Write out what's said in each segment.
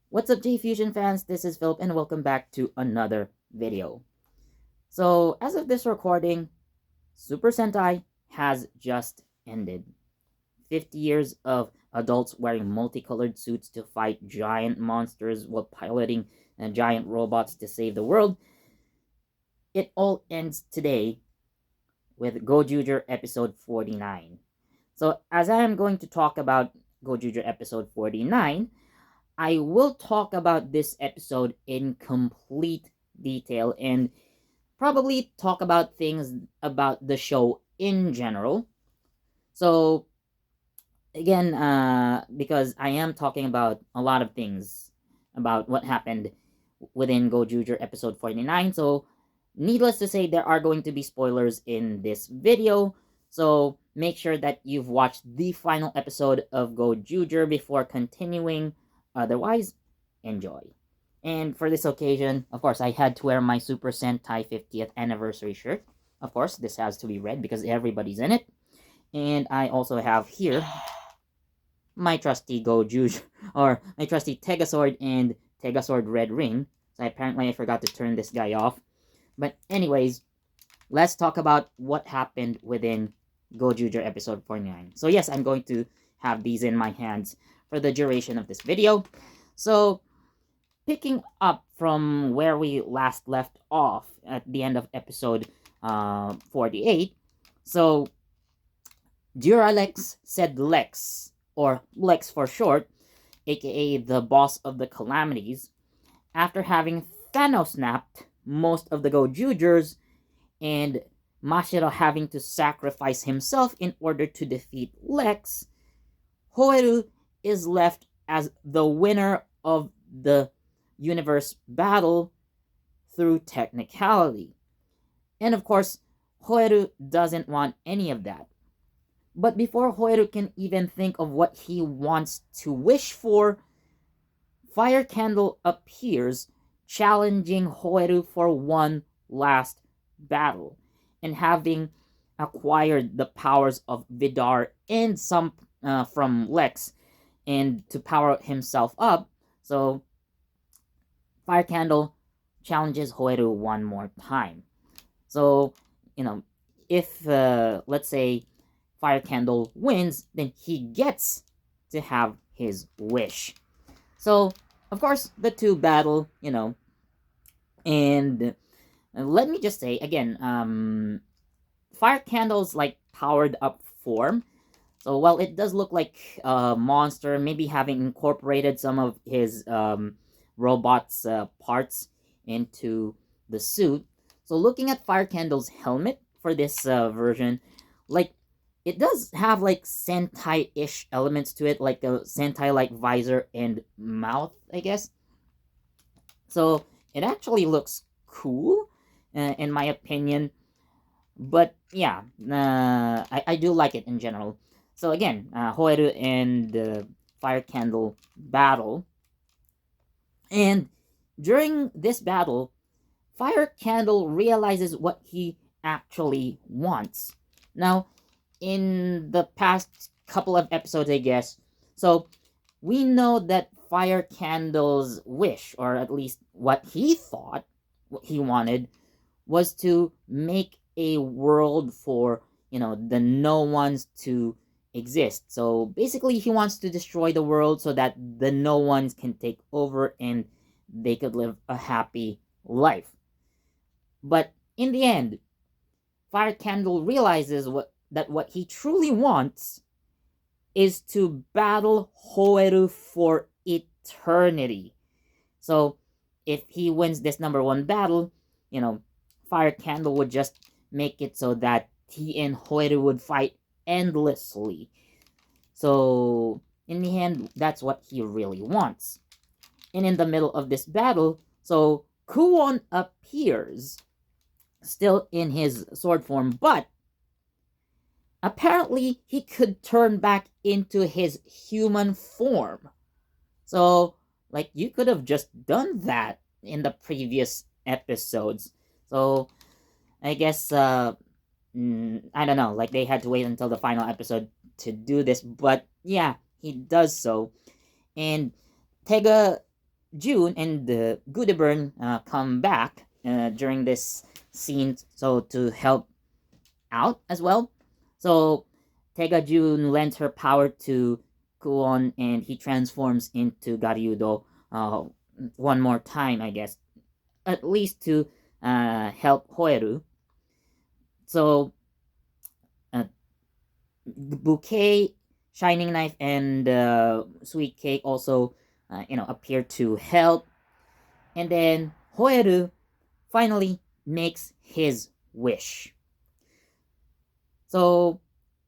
What's up, JEFusion fans? This is Philip, and welcome back to another video. So, as of this recording, Super Sentai has just ended. 50 years of adults wearing multicolored suits to fight giant monsters while piloting giant robots to save the world. It all ends today with Gozyuger episode 49. So, as I am going to talk about Gozyuger episode 49, I will talk about this episode in complete detail and probably talk about things about the show in general. So, again, because I am talking about a lot of things about what happened within Gojuger episode 49. So, needless to say, there are going to be spoilers in this video. So, make sure that you've watched the final episode of Gojuger before continuing. Otherwise, enjoy. And for this occasion, of course, I had to wear my Super Sentai 50th anniversary shirt. Of course, this has to be red because everybody's in it. And I also have here my trusty Gojuj, or my trusty Tegasword and Tegasword Red Ring. So apparently I forgot to turn this guy off. But anyways, let's talk about what happened within Gojuger episode 49. So yes, I'm going to have these in my hands for the duration of this video. So, picking up from where we last left off at the end of episode 48, so Duralex said Lex, or Lex for short, aka the boss of the Calamities, after having Thanos snapped most of the Gojugers and Mashiro having to sacrifice himself in order to defeat Lex, Hoeru is left as the winner of the universe battle through technicality. And of course, Hoeru doesn't want any of that. But before Hoeru can even think of what he wants to wish for, Fire Candle appears, challenging Hoeru for one last battle. And having acquired the powers of Vidar and some from Lex, and to power himself up, so Fire Candle challenges Hoeru one more time. So, you know, if let's say Fire Candle wins, then he gets to have his wish. So, of course, the two battle, and let me just say again, Fire Candle's like powered up form. So while it does look like a monster, maybe having incorporated some of his robot's parts into the suit. So looking at Fire Candle's helmet for this version, like it does have like Sentai-ish elements to it, like a Sentai-like visor and mouth, I guess. So it actually looks cool, in my opinion. But yeah, I do like it in general. So again, Hoeru and Fire Candle battle. And during this battle, Fire Candle realizes what he actually wants. Now, in the past couple of episodes, I guess, so we know that Fire Candle's wish, or at least what he thought, what he wanted, was to make a world for, the No.1s to exist. So basically, he wants to destroy the world so that the No.1s can take over and they could live a happy life. But in the end, Fire Candle realizes what he truly wants is to battle Hoeru for eternity. So if he wins this number 1 battle, Fire Candle would just make it so that he and Hoeru would fight endlessly. So in the end, that's what he really wants. And in the middle of this battle, so Kuon appears, still in his sword form, but apparently he could turn back into his human form. So, like, you could have just done that in the previous episodes. So, I guess, I don't know, like, they had to wait until the final episode to do this, but yeah, he does so. And Tega June and the Goodiburn come back during this scene, so to help out as well. So Tega June lends her power to Kuon, and he transforms into Garyudo one more time, I guess, at least to help Hoeru. So uh, Bouquet, Shining Knife, and Sweet Cake also, appear to help. And then Hoeru finally makes his wish. So,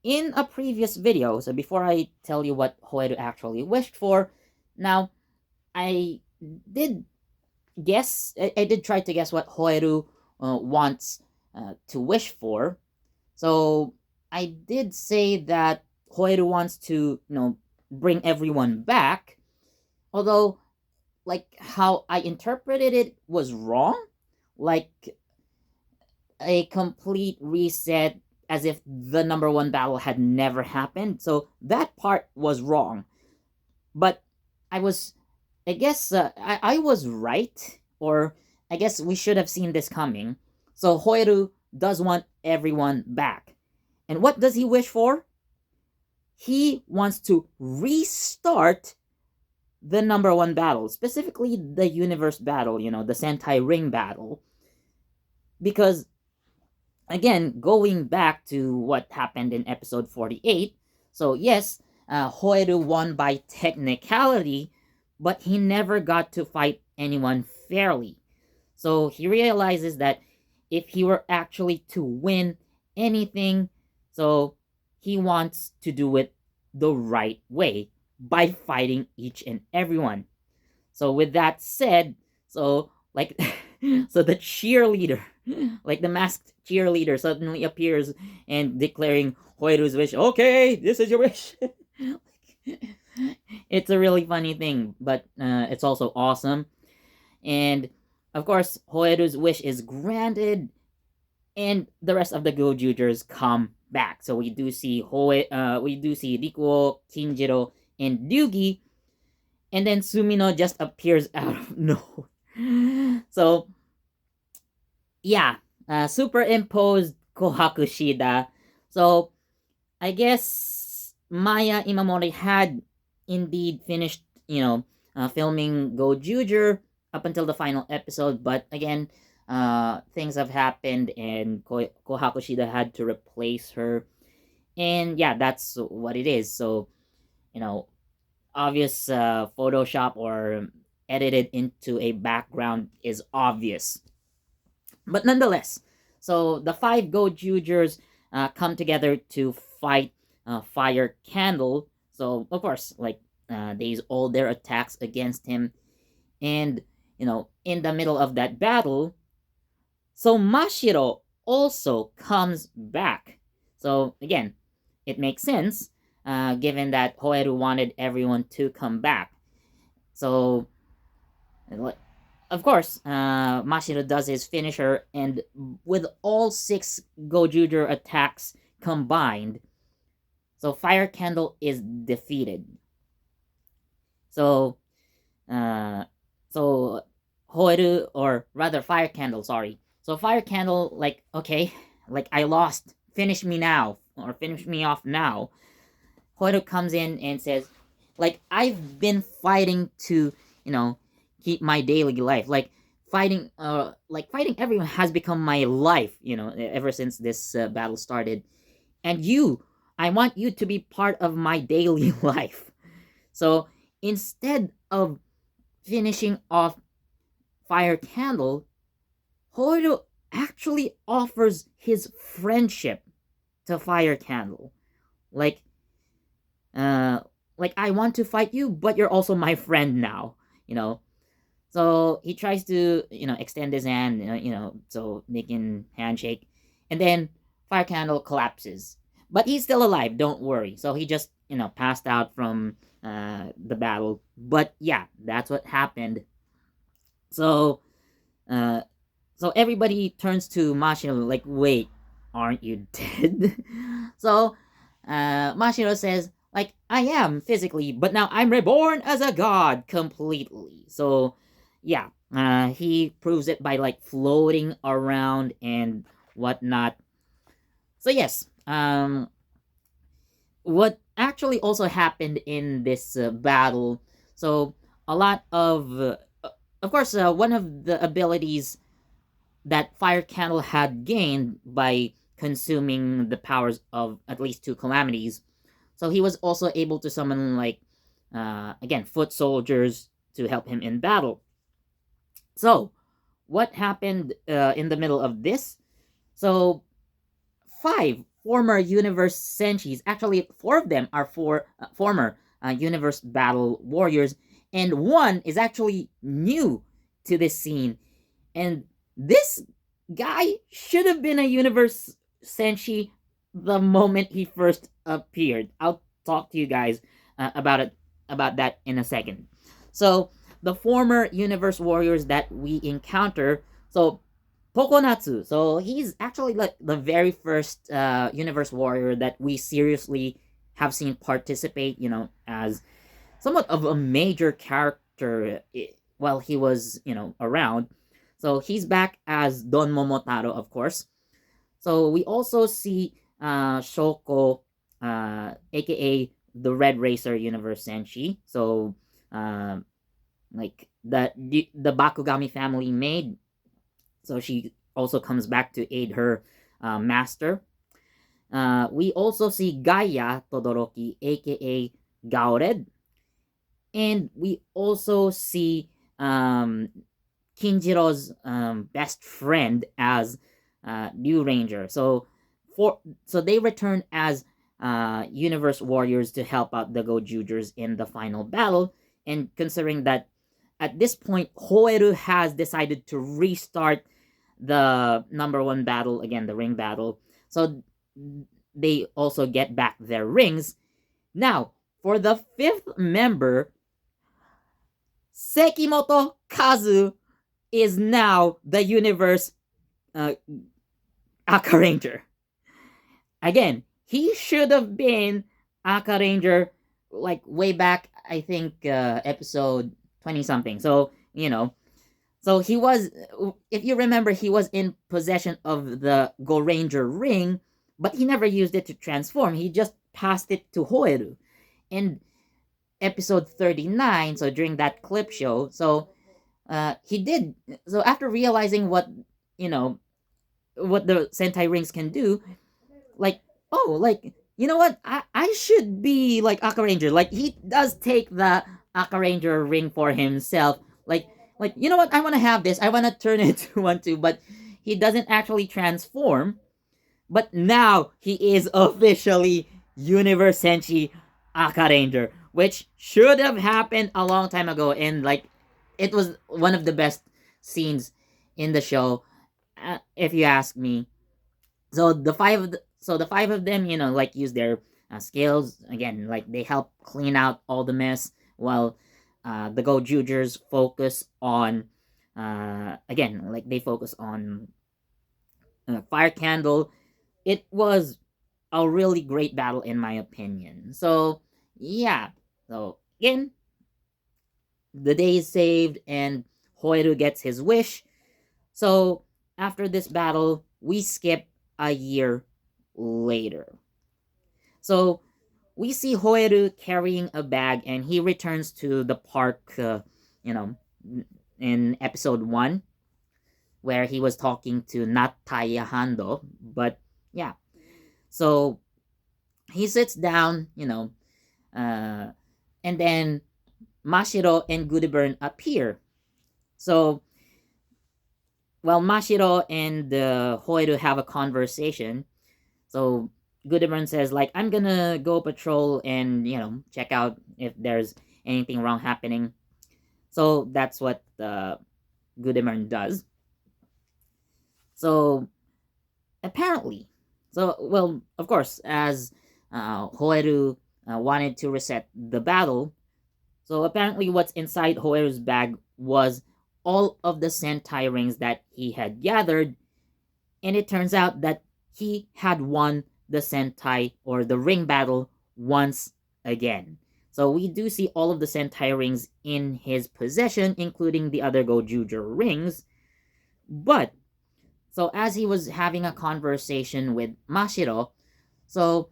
in a previous video, so before I tell you what Hoeru actually wished for, now I did I did try to guess what Hoeru wants to wish for. So I did say that Hoeru wants to, bring everyone back. Although, like how I interpreted it was wrong, like a complete reset, as if the No.1 battle had never happened. So that part was wrong. But I was, I guess, I was right, or I guess we should have seen this coming. So Hoeru does want everyone back. And what does he wish for? He wants to restart the No.1 battle, specifically the universe battle, the Sentai Ring battle. Because, again, going back to what happened in episode 48, so yes, Hoeru won by technicality, but he never got to fight anyone fairly. So he realizes that if he were actually to win anything, so he wants to do it the right way by fighting each and everyone. So with that said, so like so the cheerleader, like the masked cheerleader suddenly appears and declaring Hoeru's wish. Okay, this is your wish. It's a really funny thing, but it's also awesome. And of course, Hoeru's wish is granted, and the rest of the Gozyugers come back. So we do see Rikuo, Kinjiro, and Ryugi, and then Sumino just appears out of nowhere. So yeah, superimposed Kohaku Shida. So I guess Maya Imamori had indeed finished, filming Gojuger up until the final episode, but again, things have happened, and Kohaku Shida had to replace her, and yeah, that's what it is. So, you know, obvious Photoshop or edited into a background is obvious. But nonetheless, so the five Gojugers come together to fight Fire Candle. So, of course, like, they use all their attacks against him. And, in the middle of that battle, so Mashiro also comes back. So, again, it makes sense, given that Hoeru wanted everyone to come back. So, of course, Mashiro does his finisher, and with all six Gojuger attacks combined, so Fire Candle is defeated. So, uh, so Hoeru, or rather Fire Candle, sorry. So Fire Candle, like, okay, like, I lost. Finish me now, or finish me off now. Hoeru comes in and says, like, I've been fighting to, keep my daily life. Fighting everyone has become my life, ever since this battle started. And I want you to be part of my daily life. So instead of finishing off Fire Candle, Hoeru actually offers his friendship to Fire Candle. Like, I want to fight you, but you're also my friend now, So he tries to, extend his hand, so making handshake, and then Fire Candle collapses. But he's still alive, don't worry. So he just, passed out from the battle. But yeah, that's what happened. So, uh, so everybody turns to Mashiro like, wait, aren't you dead? So, Mashiro says, like I am physically, but now I'm reborn as a god completely. So yeah, he proves it by like floating around and whatnot. So yes, what actually also happened in this battle? So a lot of course, one of the abilities that Fire Candle had gained by consuming the powers of at least two calamities. So he was also able to summon like again foot soldiers to help him in battle. So what happened in the middle of this? So five former universe senshis, actually four of them are former universe battle warriors, and one is actually new to this scene. And this guy should have been a universe senshi the moment he first appeared. I'll talk to you guys about that in a second. So the former universe warriors that we encounter. So Pokonatsu. So he's actually like the very first universe warrior that we seriously have seen participate. As somewhat of a major character while he was around. So he's back as Don Momotaro, of course. So we also see Shoko, aka the Red Racer Universe Senshi. So like the Bakugami family maid. So she also comes back to aid her master. We also see Gaia Todoroki, aka Gaored, and we also see Kinjiro's best friend as New Ranger. So they return as Universe Warriors to help out the Gozyugers in the final battle. And considering that at this point, Hoeru has decided to restart the number 1 battle again, the ring battle. So they also get back their rings. Now, for the 5th member, Sekimoto Kazu is now the universe uh, Aka Ranger. Again, he should have been Aka Ranger like way back, I think, episode 20 something. So he was, if you remember, he was in possession of the Go Ranger ring, but he never used it to transform. He just passed it to Hoeru. In episode 39, so during that clip show, so he did. So after realizing you know, what the Sentai rings can do, like, oh, like, you know what? I should be like Aka Ranger. Like, he does take the Aka Ranger ring for himself. Like, you know what? I want to have this. I want to turn it to one too, but he doesn't actually transform. But now he is officially Universe Senshi Aka Ranger, which should have happened a long time ago. And like, it was one of the best scenes in the show, if you ask me. So the five of them, like use their skills again. Like they help clean out all the mess, while the Gozyugers focus on again, like they focus on Fire Candle. It was a really great battle in my opinion. So yeah, so again, the day is saved and Hoiru gets his wish. So after this battle, we skip a year later. So we see Hoeru carrying a bag and he returns to the park, you know, in episode 1, where he was talking to Nataya Hando. But yeah, so he sits down, uh, and then Mashiro and Goodburn appear. So while Mashiro and Hoeru have a conversation, so Goodburn says, like, I'm gonna go patrol and, check out if there's anything wrong happening. So that's what Goodburn does. So apparently, well, of course, as Hoeru wanted to reset the battle, so apparently what's inside Hoeru's bag was all of the Sentai rings that he had gathered, and it turns out that he had won the Sentai or the ring battle once again. So we do see all of the Sentai rings in his possession, including the other Gojuger rings. But so as he was having a conversation with Mashiro, so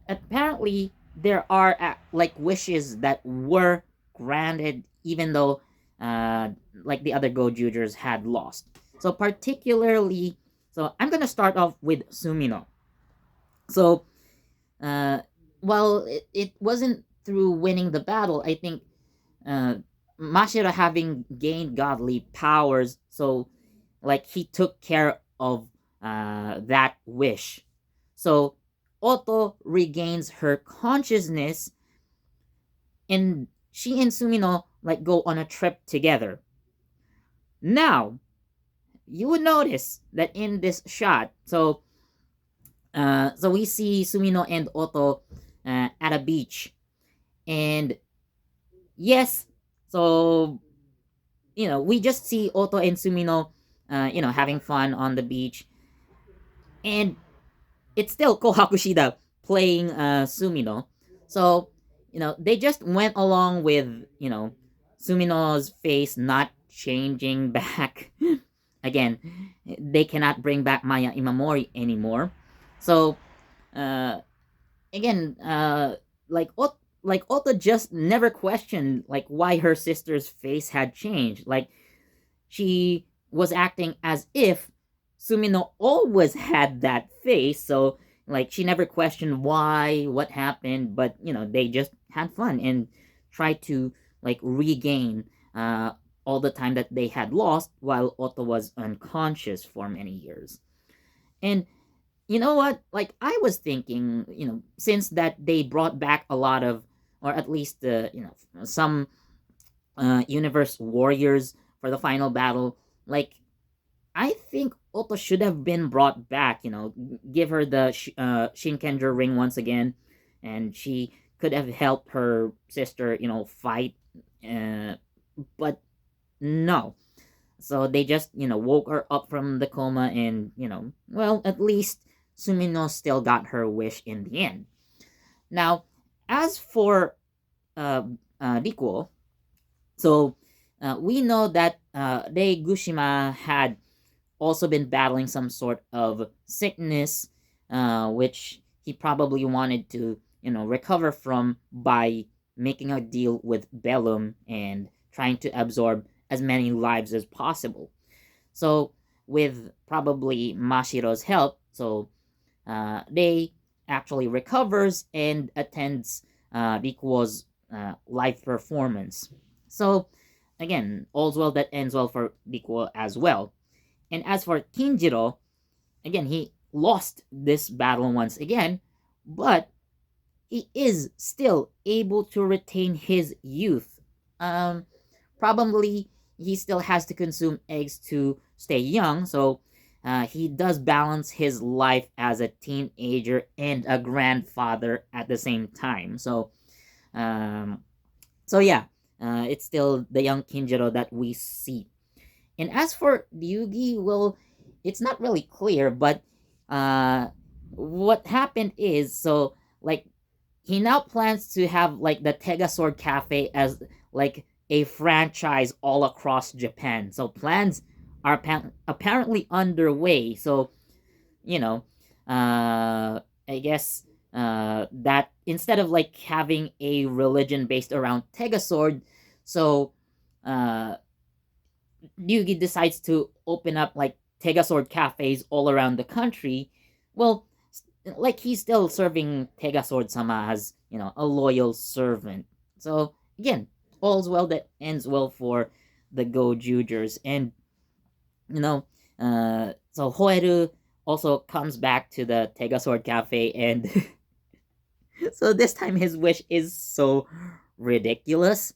apparently there are like wishes that were granted, even though like the other Gojugers had lost. So particularly, so I'm gonna start off with Sumino. So uh, while it wasn't through winning the battle, I think uh, Mashiro having gained godly powers, so like he took care of that wish. So Otto regains her consciousness, and she and Sumino like go on a trip together. Now you would notice that in this shot, so we see Sumino and Otto at a beach, and yes, so we just see Otto and Sumino, having fun on the beach, and it's still Kohakushida playing Sumino. So, they just went along with, Sumino's face not changing back. Again, they cannot bring back Maya Imamori anymore. So, uh, again, like Otto just never questioned like why her sister's face had changed. Like she was acting as if Sumino always had that face, so like she never questioned why, what happened, but they just had fun and tried to like regain all the time that they had lost while Otto was unconscious for many years. And you know what? Like I was thinking, since that they brought back a lot of, or at least some universe warriors for the final battle, like I think Otto should have been brought back, give her the Shinkenger ring once again, and she could have helped her sister, fight. Uh, but no. So they just, woke her up from the coma, and, well, at least Sumino still got her wish in the end. Now, as for Rikuo, so we know that Rei Gushima had also been battling some sort of sickness, which he probably wanted to, recover from by making a deal with Bellum and trying to absorb as many lives as possible. So, with probably Mashiro's help, so they actually recovers and attends Rikuo's live performance. So, again, all's well that ends well for Rikuo as well. And as for Kinjiro, again, he lost this battle once again, but he is still able to retain his youth. Probably he still has to consume eggs to stay young, so he does balance his life as a teenager and a grandfather at the same time. Um, so yeah, it's still the young Kinjiro that we see. And as for Ryugi, well, it's not really clear, but what happened is, so like he now plans to have like the Tegasword Cafe as like a franchise all across Japan. So plans are apparently underway. So you know, I guess that instead of like having a religion based around Tegasword, so uh, Ryugi decides to open up like Tegasword cafes all around the country. Well, like he's still serving Tegasword sama as, a loyal servant. So again, all's well that ends well for the Gojugers. And, so Hoeru also comes back to the Tegasword cafe, and so this time his wish is so ridiculous.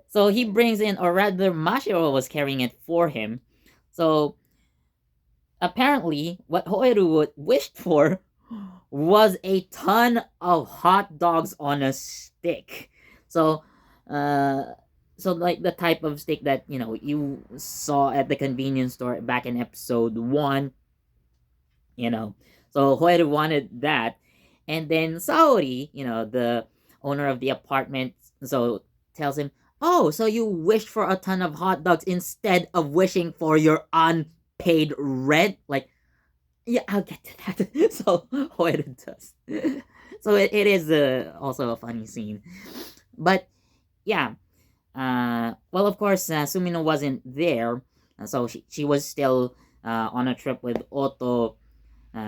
So he brings in, or rather, Mashiro was carrying it for him. So apparently, what Hoeru wished for was a ton of hot dogs on a stick. So, uh, so like the type of steak that you saw at the convenience store back in episode 1. So Hoeru wanted that, And then Saori, the owner of the apartment, so tells him, "Oh, so you wished for a ton of hot dogs instead of wishing for your unpaid rent?" Like, yeah, I'll get to that. So Hoeru does. So it is also a funny scene. But yeah, well, of course, Sumino wasn't there, so she was still on a trip with Otto.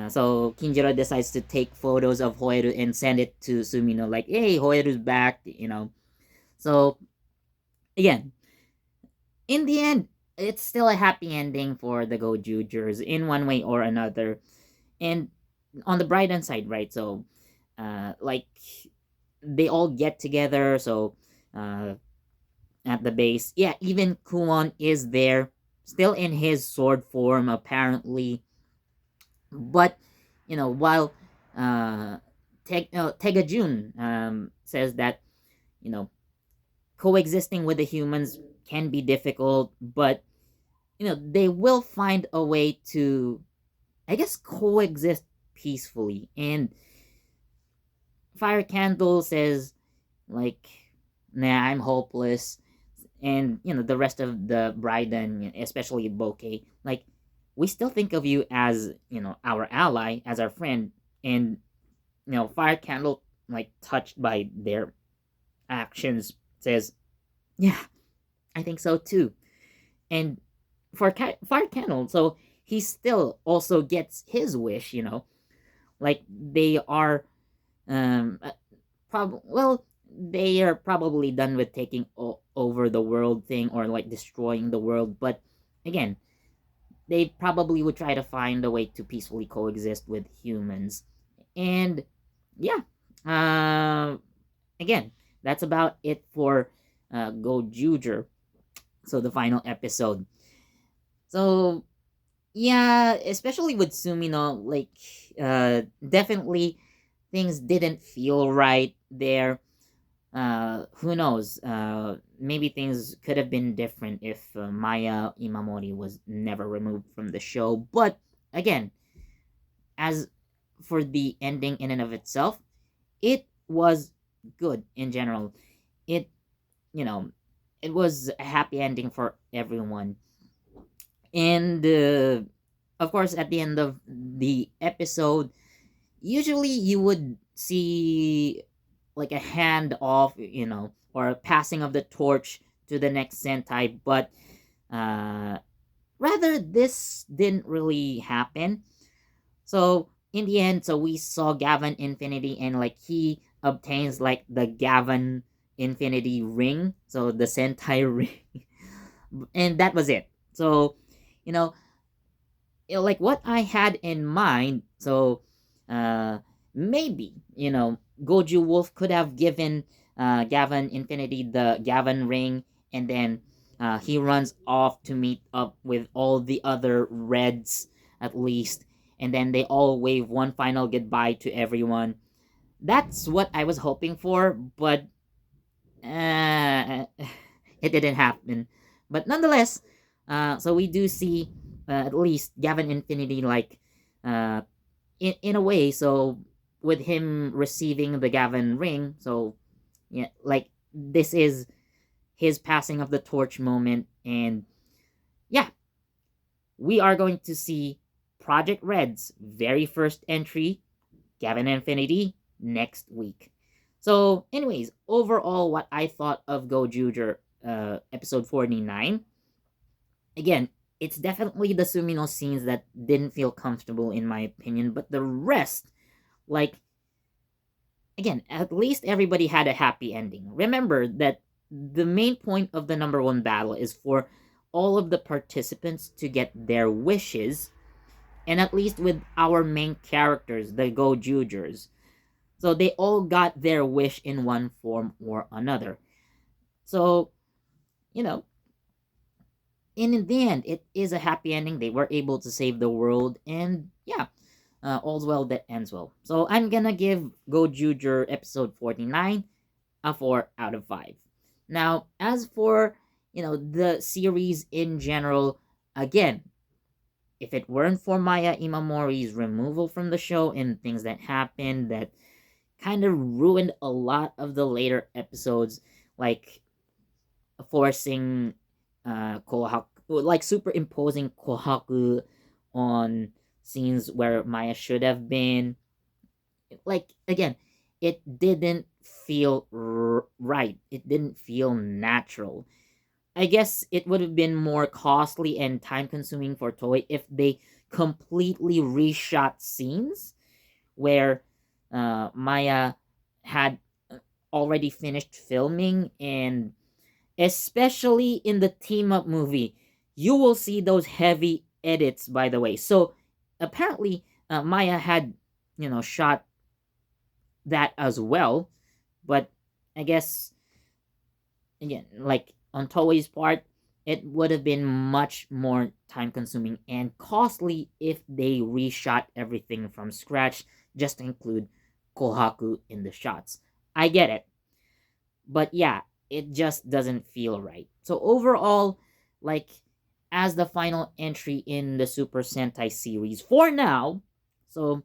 So Kinjiro decides to take photos of Hoeru and send it to Sumino, like, "Hey, Hoeru's back." So again, in the end, it's still a happy ending for the Gozyugers in one way or another. And on the bright side, right? So, like, they all get together. So, uh, at the base, yeah, even Kuon is there, still in his sword form, apparently. But while Tegajun says that you know coexisting with the humans can be difficult, but they will find a way to, I guess, coexist peacefully. And Fire Candle says, like, "Nah, I'm hopeless." And the rest of the bride, and especially Bokeh, like, "We still think of you as our ally, as our friend." And Fire Candle, like, touched by their actions, says, "Yeah, I think so too." And for Fire Candle, so he still also gets his wish, like, they are well, they are probably done with taking over the world thing, or like destroying the world. But again, they probably would try to find a way to peacefully coexist with humans. And yeah, uh, again, that's about it for Gojuger. So the final episode. So yeah, especially with Sumino, like, definitely things didn't feel right there. Who knows? Maybe things could have been different if Maya Imamori was never removed from the show. But again, as for the ending in and of itself, it was good in general. It, you know, it was a happy ending for everyone. And of course, at the end of the episode, usually you would see like a hand off, or a passing of the torch to the next Sentai, but uh, rather this didn't really happen. So in the end, so we saw Gavin Infinity, and like he obtains like the Gavin Infinity ring, so the Sentai ring, and that was it. So, you know, like what I had in mind. So, uh, maybe Goju Wolf could have given Gavin Infinity the Gavin ring, and then he runs off to meet up with all the other Reds at least, and then they all wave one final goodbye to everyone. That's what I was hoping for, but uh, it didn't happen. But nonetheless, so we do see at least Gavin Infinity, like, uh, in a way. So with him receiving the Gavin ring, so yeah, like this is his passing of the torch moment, and yeah, we are going to see Project Red's very first entry, Gavin Infinity, next week. So, anyways, overall, what I thought of Gojuger episode 49, again, it's definitely the Sumino scenes that didn't feel comfortable in my opinion, but the rest, like, again, at least everybody had a happy ending. Remember that the main point of the number 1 battle is for all of the participants to get their wishes, and at least with our main characters, the Gojugers. So they all got their wish in one form or another. So, you know, in the end, it is a happy ending. They were able to save the world, and yeah, all's well that ends well. So I'm gonna give Gojuger episode 49 a 4 out of 5. Now, as for the series in general, again, if it weren't for Maya Imamori's removal from the show and things that happened that kind of ruined a lot of the later episodes, like forcing Kohaku, like superimposing Kohaku on scenes where Maya should have been. Like, again, it didn't feel right. It didn't feel natural. I guess it would have been more costly and time consuming for Toei if they completely reshot scenes where Maya had already finished filming, and especially in the team up movie, you will see those heavy edits, by the way. So apparently, Maya had, shot that as well, but I guess, again, like on Toei's part, it would have been much more time consuming and costly if they reshot everything from scratch just to include Kohaku in the shots. I get it, but yeah, it just doesn't feel right. So overall, like, as the final entry in the Super Sentai series for now, so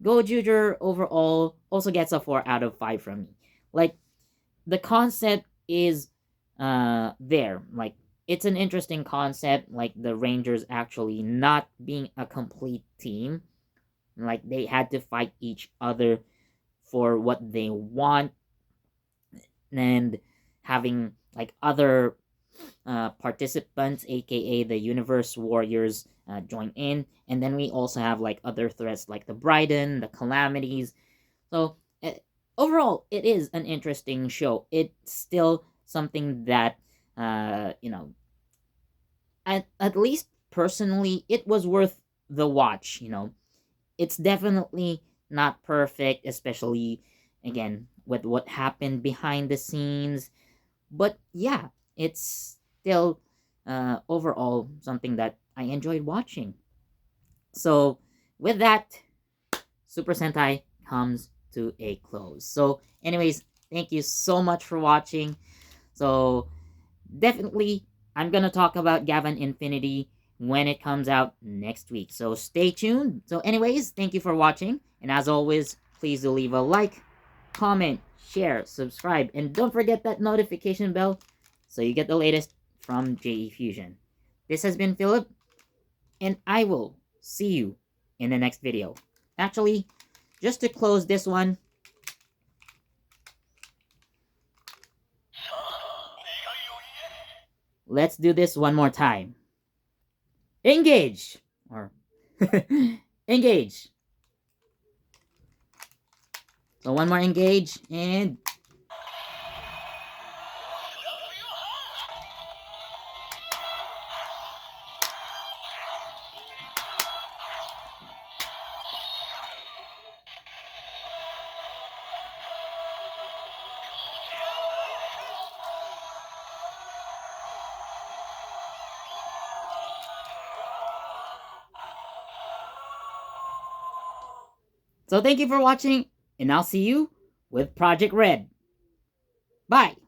Gozyuger overall also gets a 4 out of 5 from me. Like, the concept is there. Like, it's an interesting concept, like the Rangers actually not being a complete team. Like, they had to fight each other for what they want, and having like other participants, aka the Universe Warriors, join in. And then we also have like other threats like the Bryden, the Calamities. So overall, it is an interesting show. It's still something that, at least personally, it was worth the watch. It's definitely not perfect, especially again with what happened behind the scenes. But yeah, it's still overall something that I enjoyed watching. So with that, Super Sentai comes to a close. So, anyways, thank you so much for watching. So, definitely, I'm gonna talk about Gavin Infinity when it comes out next week. So, stay tuned. So, anyways, thank you for watching. And as always, please do leave a like, comment, share, subscribe, and don't forget that notification bell so you get the latest from JEFusion. This has been Philip, and I will see you in the next video. Actually, just to close this one, let's do this one more time. Engage! Or engage. So one more engage, and so thank you for watching, and I'll see you with Project Red. Bye!